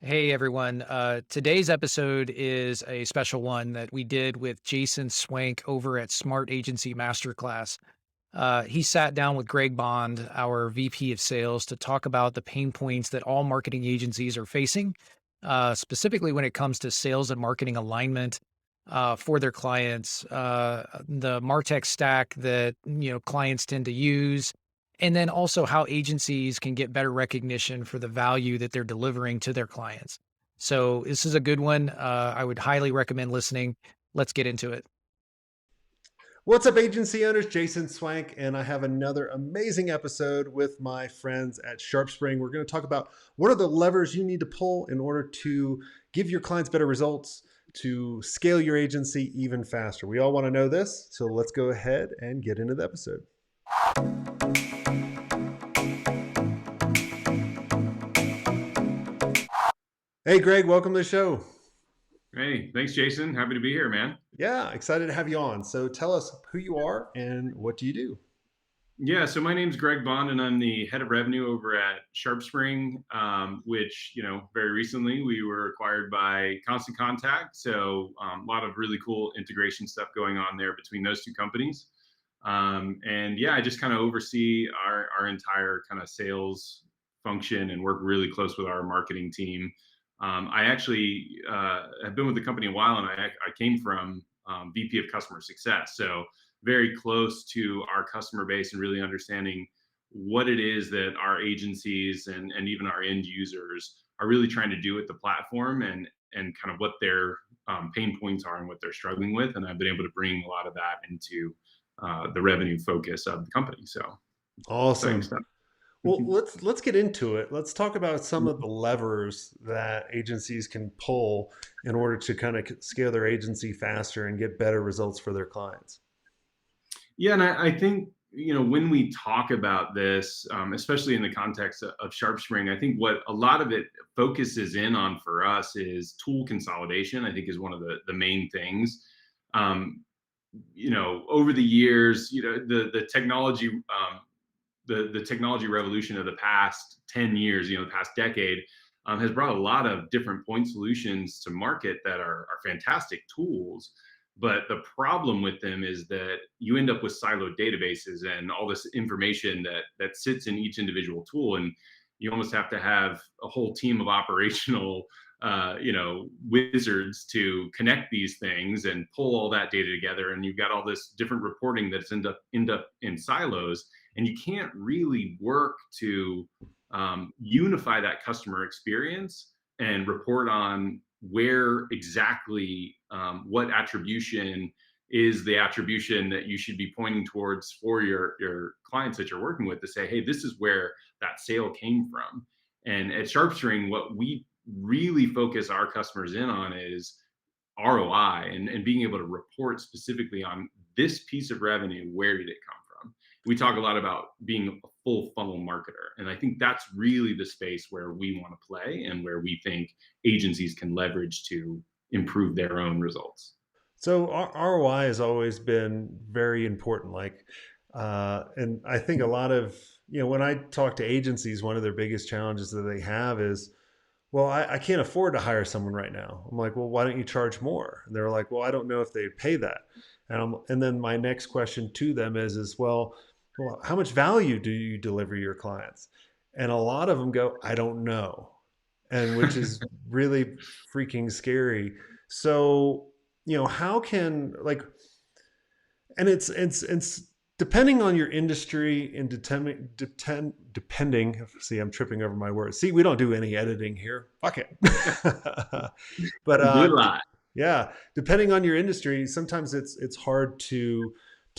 Hey everyone. Today's episode is a special one that we did with Jason Swenk over at Smart Agency Masterclass. He sat down with Greg Bond, our VP of sales, to talk about the pain points that all marketing agencies are facing, specifically when it comes to sales and marketing alignment for their clients, the martech stack that clients tend to use, and then also how agencies can get better recognition for the value that they're delivering to their clients. So this is a good one. I would highly recommend listening. Let's get into it. What's up, agency owners? Jason Swank, and I have another amazing episode with my friends at SharpSpring. We're going to talk about what are the levers you need to pull in order to give your clients better results, to scale your agency even faster. We all want to know this, so let's go ahead and get into the episode. Hey, Greg, welcome to the show. Hey, thanks, Jason. Happy to be here, man. Yeah, excited to have you on. So tell us who you are and what do you do? Yeah, so my name's Greg Bond, and I'm the head of revenue over at SharpSpring, which, very recently we were acquired by Constant Contact. So a lot of really cool integration stuff going on there between those two companies. And yeah, I just kind of oversee our entire kind of sales function and work really close with our marketing team. I actually have been with the company a while, and I came from VP of customer success. So very close to our customer base and really understanding what it is that our agencies and even our end users are really trying to do with the platform and kind of what their pain points are and what they're struggling with. And I've been able to bring a lot of that into the revenue focus of the company. So exciting Awesome. stuff. Well, let's get into it. Let's talk about some of the levers that agencies can pull in order to kind of scale their agency faster and get better results for their clients. Yeah, and I think when we talk about this, especially in the context of SharpSpring, I think what a lot of it focuses in on for us is tool consolidation. I think is one of the main things. Um, over the years, the technology the technology revolution of the past 10 years, the past decade, has brought a lot of different point solutions to market that are fantastic tools. But the problem with them is that you end up with siloed databases and all this information that sits in each individual tool. And you almost have to have a whole team of operational wizards to connect these things and pull all that data together. And you've got all this different reporting that's end up in silos, and you can't really work to unify that customer experience and report on where exactly what attribution is the attribution that you should be pointing towards for your clients that you're working with, to say, hey, this is where that sale came from. And at SharpString, what we really focus our customers in on is ROI and being able to report specifically on this piece of revenue. Where did it come from? We talk a lot about being a full funnel marketer. And I think that's really the space where we want to play and where we think agencies can leverage to improve their own results. So ROI has always been very important. And I think a lot of, when I talk to agencies, one of their biggest challenges that they have is, well, I can't afford to hire someone right now. I'm like, well, why don't you charge more? And they're like, well, I don't know if they pay that. And then my next question to them is, well, how much value do you deliver your clients? And a lot of them go, I don't know. And which is really freaking scary. So, how can and it's depending on your industry and depending, see, I'm tripping over my words. See, we don't do any editing here. Fuck it. But Do a lot. yeah, depending on your industry, sometimes it's hard to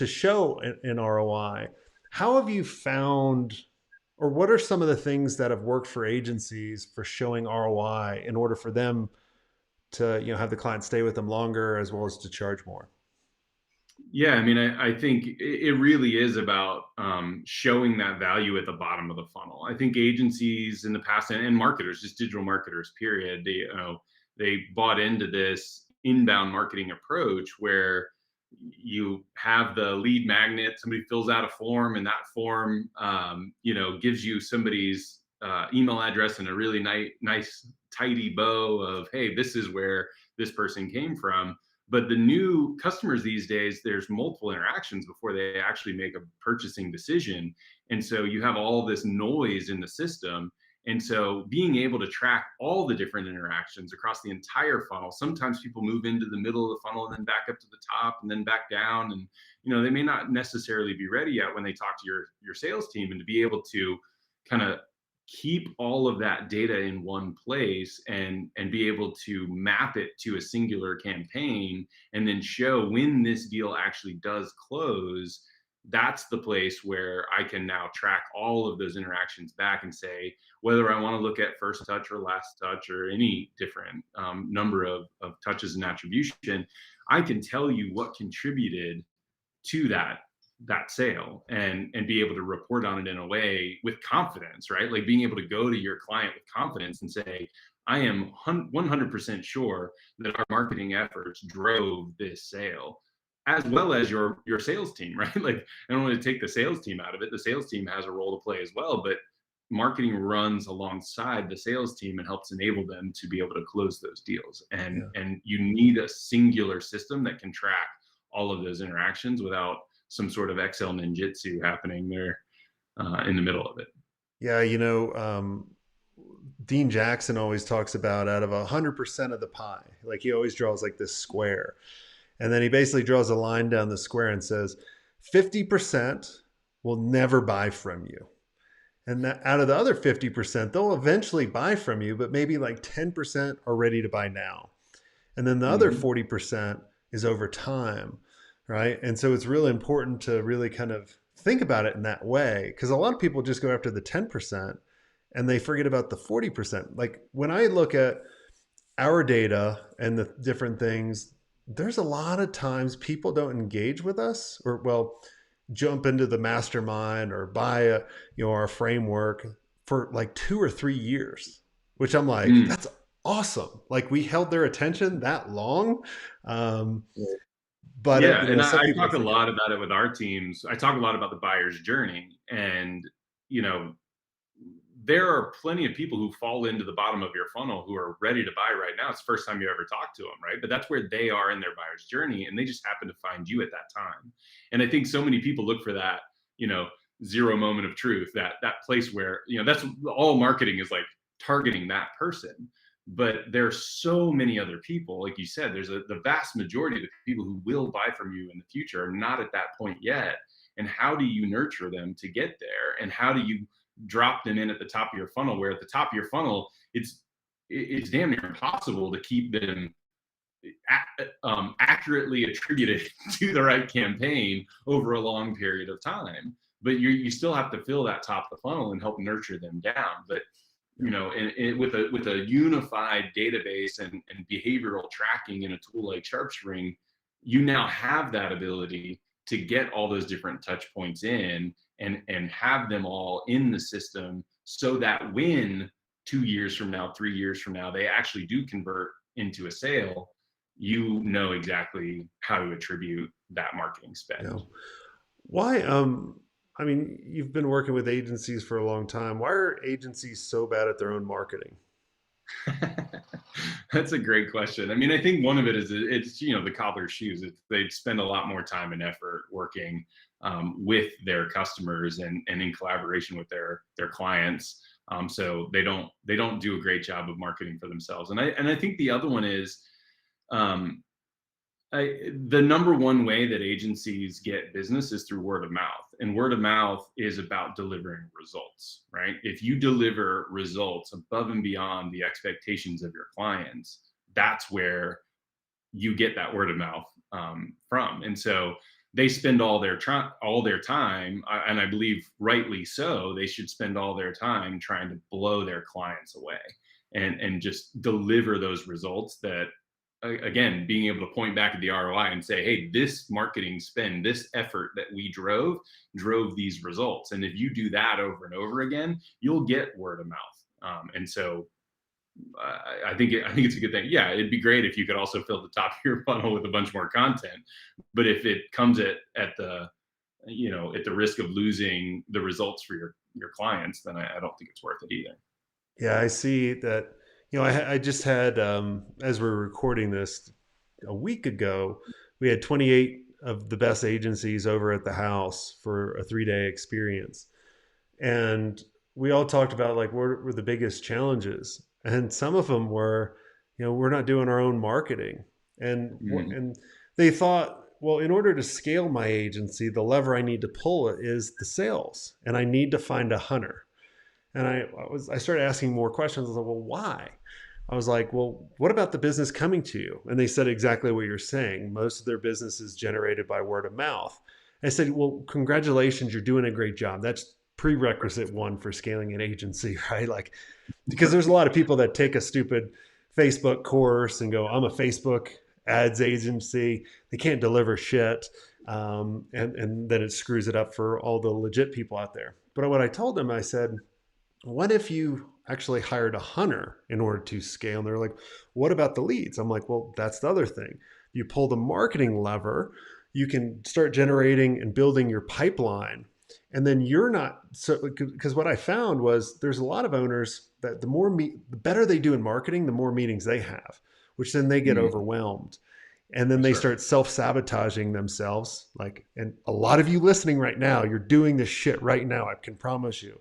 show an ROI. How have you found, or what are some of the things that have worked for agencies for showing ROI in order for them to, have the client stay with them longer as well as to charge more? Yeah, I mean, I think it really is about showing that value at the bottom of the funnel. I think agencies in the past and marketers, just digital marketers, period, they bought into this inbound marketing approach where you have the lead magnet. Somebody fills out a form, and that form, gives you somebody's email address and a really nice tidy bow of, hey, this is where this person came from. But the new customers these days, there's multiple interactions before they actually make a purchasing decision. And so you have all this noise in the system. And so being able to track all the different interactions across the entire funnel, sometimes people move into the middle of the funnel and then back up to the top and then back down. And they may not necessarily be ready yet when they talk to your sales team, and to be able to kind of keep all of that data in one place and be able to map it to a singular campaign and then show when this deal actually does close. That's the place where I can now track all of those interactions back and say whether I want to look at first touch or last touch or any different number of touches and attribution. I can tell you what contributed to that sale, and be able to report on it in a way with confidence, right? Like being able to go to your client with confidence and say, I am 100% sure that our marketing efforts drove this sale, as well as your sales team, right? Like, I don't want to take the sales team out of it. The sales team has a role to play as well, but marketing runs alongside the sales team and helps enable them to be able to close those deals. And Yeah. you need a singular system that can track all of those interactions without some sort of Excel ninjutsu happening there in the middle of it. Yeah, Dean Jackson always talks about out of 100% of the pie, like he always draws like this square. And then he basically draws a line down the square and says, 50% will never buy from you. And that, out of the other 50%, they'll eventually buy from you, but maybe like 10% are ready to buy now. And then the other Mm-hmm. 40% is over time, right? And so it's really important to really kind of think about it in that way, because a lot of people just go after the 10% and they forget about the 40%. Like when I look at our data and the different things, there's a lot of times people don't engage with us, or well, jump into the mastermind or buy our framework for like 2 or 3 years, which I'm like, Mm. that's awesome. Like we held their attention that long. But Yeah, and some I people talk a forget. lot about it with our teams. I talk a lot about the buyer's journey, and you know, there are plenty of people who fall into the bottom of your funnel who are ready to buy right now. It's the first time you ever talk to them, right? But that's where they are in their buyer's journey, and they just happen to find you at that time. And I think so many people look for that, you know, zero moment of truth, that place where, that's all marketing is, like targeting that person. But there's so many other people, like you said, the vast majority of the people who will buy from you in the future are not at that point yet. And how do you nurture them to get there? And how do you drop them in at the top of your funnel, where at the top of your funnel it's damn near impossible to keep them accurately attributed to the right campaign over a long period of time. But you still have to fill that top of the funnel and help nurture them down. But and with a unified database and behavioral tracking in a tool like SharpSpring, you now have that ability to get all those different touch points in and have them all in the system, so that when 2 years from now, 3 years from now, they actually do convert into a sale, you know exactly how to attribute that marketing You spend. know, why? I mean, you've been working with agencies for a long time. Why are agencies so bad at their own marketing? That's a great question. I mean, I think one of it is it's the cobbler's shoes. They spend a lot more time and effort working with their customers and in collaboration with their clients. So they don't do a great job of marketing for themselves. And I think the other one is um, the number one way that agencies get business is through word of mouth, and word of mouth is about delivering results, right? If you deliver results above and beyond the expectations of your clients, that's where you get that word of mouth from. And so they spend all their time, and I believe rightly so, they should spend all their time trying to blow their clients away and just deliver those results that, again, being able to point back at the ROI and say, hey, this marketing spend, this effort that we drove these results. And if you do that over and over again, you'll get word of mouth. And so I think it's a good thing. Yeah, it'd be great if you could also fill the top of your funnel with a bunch more content, but if it comes at the at the risk of losing the results for your clients, then I don't think it's worth it either. Yeah, I see that. I just had, as we're recording this a week ago, we had 28 of the best agencies over at the house for a 3-day experience. And we all talked about like what were the biggest challenges. And some of them were, we're not doing our own marketing. Mm, And they thought, well, in order to scale my agency, the lever I need to pull is the sales, and I need to find a hunter. And I started asking more questions. I was like, well, why? I was like, well, what about the business coming to you? And they said exactly what you're saying. Most of their business is generated by word of mouth. I said, well, congratulations, you're doing a great job. That's prerequisite one for scaling an agency, right? Like, because there's a lot of people that take a stupid Facebook course and go, I'm a Facebook ads agency. They can't deliver shit. And then it screws it up for all the legit people out there. But what I told them, I said, what if you actually hired a hunter in order to scale? And they're like, what about the leads? I'm like, well, that's the other thing. You pull the marketing lever, you can start generating and building your pipeline. And then you're not so, because what I found was there's a lot of owners that the better they do in marketing, the more meetings they have, which then they get mm, overwhelmed. And then they sure. start self-sabotaging themselves. Like, and a lot of you listening right now, you're doing this shit right now. I can promise you.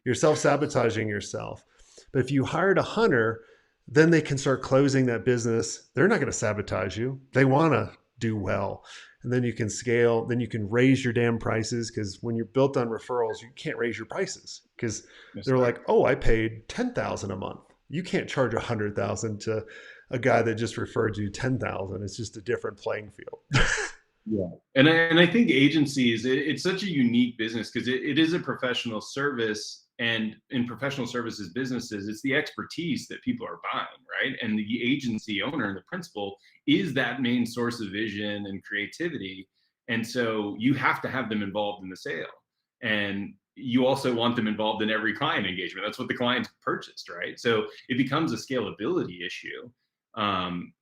You're self-sabotaging yourself. But if you hired a hunter, then they can start closing that business. They're not going to sabotage you. They want to do well. And then you can scale, then you can raise your damn prices, because when you're built on referrals, you can't raise your prices because Yes, they're sir. like, "Oh, I paid 10,000 a month." You can't charge 100,000 to a guy that just referred you 10,000. It's just a different playing field. Yeah. And I think agencies, it's such a unique business because it is a professional service. And in professional services businesses, it's the expertise that people are buying, right? And the agency owner and the principal is that main source of vision and creativity. And so you have to have them involved in the sale. And you also want them involved in every client engagement. That's what the client purchased, right? So it becomes a scalability issue. Um,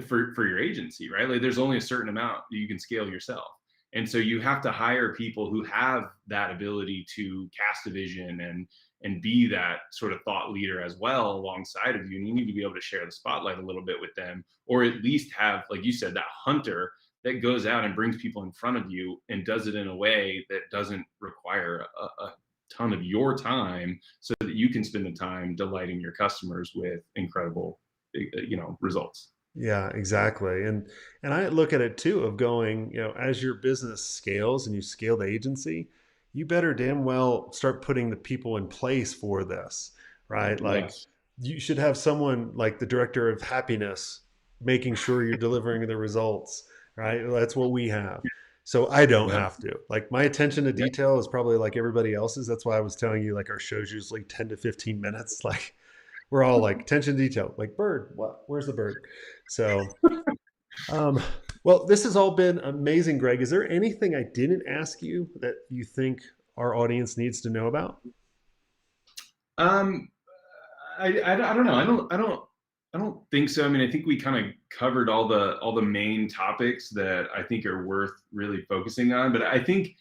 for your agency, right? Like there's only a certain amount that you can scale yourself. And so you have to hire people who have that ability to cast a vision and be that sort of thought leader as well alongside of you. And you need to be able to share the spotlight a little bit with them, or at least have, like you said, that hunter that goes out and brings people in front of you and does it in a way that doesn't require a ton of your time, so that you can spend the time delighting your customers with incredible results. Yeah, exactly. And I look at it too of going, as your business scales and you scale the agency, you better damn well start putting the people in place for this, right? Like Yes. you should have someone like the director of happiness making sure you're delivering the results, right? That's what we have. So I don't Yep. have to. Like my attention to Yep. detail is probably like everybody else's. That's why I was telling you like our show's usually 10 to 15 minutes. Like we're all like attention to detail, like bird, what? Where's the bird? So, um, well, this has all been amazing, Greg. Is there anything I didn't ask you that you think our audience needs to know about? Um, I don't know. I don't think so. I mean, I think we kind of covered all the main topics that I think are worth really focusing on. But I think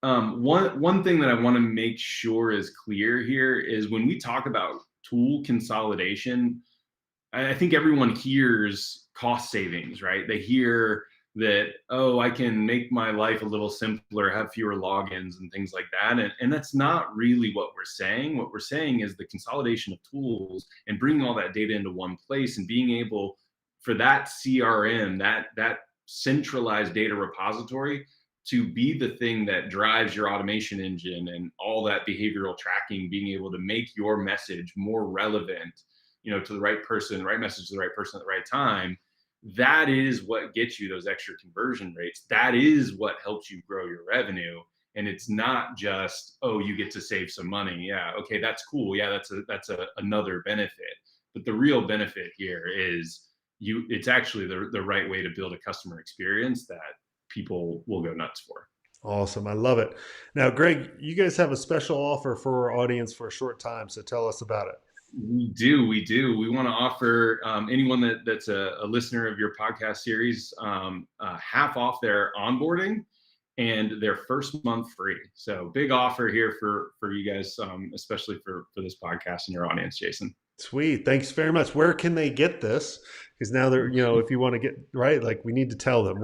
one thing that I want to make sure is clear here is when we talk about tool consolidation, I think everyone hears cost savings, right? They hear that, oh, I can make my life a little simpler, have fewer logins and things like that. And that's not really what we're saying. What we're saying is the consolidation of tools and bringing all that data into one place and being able for that CRM, that centralized data repository to be the thing that drives your automation engine and all that behavioral tracking, being able to make your message more relevant, to the right person, right message to the right person at the right time. That is what gets you those extra conversion rates. That is what helps you grow your revenue. And it's not just, oh, you get to save some money. Yeah, okay, that's cool. Yeah, that's another benefit. But the real benefit here is it's actually the right way to build a customer experience that people will go nuts for. Awesome. I love it. Now, Greg, you guys have a special offer for our audience for a short time. So tell us about it. We do. We want to offer anyone that's a listener of your podcast series half off their onboarding and their first month free. So big offer here for you guys, especially for this podcast and your audience, Jason. Sweet. Thanks very much. Where can they get this? Because now they're, if you want to get right, like we need to tell them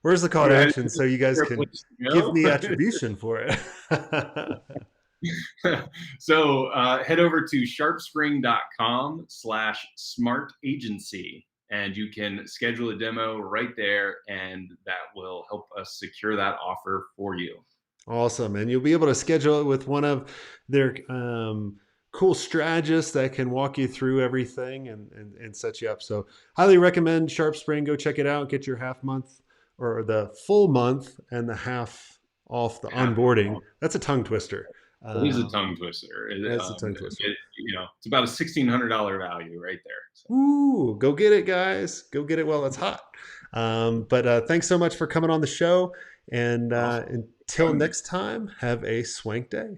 where's the call to Yeah, is action so you guys there a can place give to me go? attribution for it. So head over to sharpspring.com/smart agency and you can schedule a demo right there, and that will help us secure that offer for you. Awesome. And you'll be able to schedule it with one of their cool strategists that can walk you through everything and set you up. So, highly recommend SharpSpring. Go check it out. Get your half month or the full month and the half off the Half onboarding. off. That's a tongue twister. It is a Um, tongue twister. that's a tongue twister. It's about a $1,600 value right there. So, Ooh, go get it, guys. Go get it while it's hot. But thanks so much for coming on the show. And awesome. until next time, have a swank day.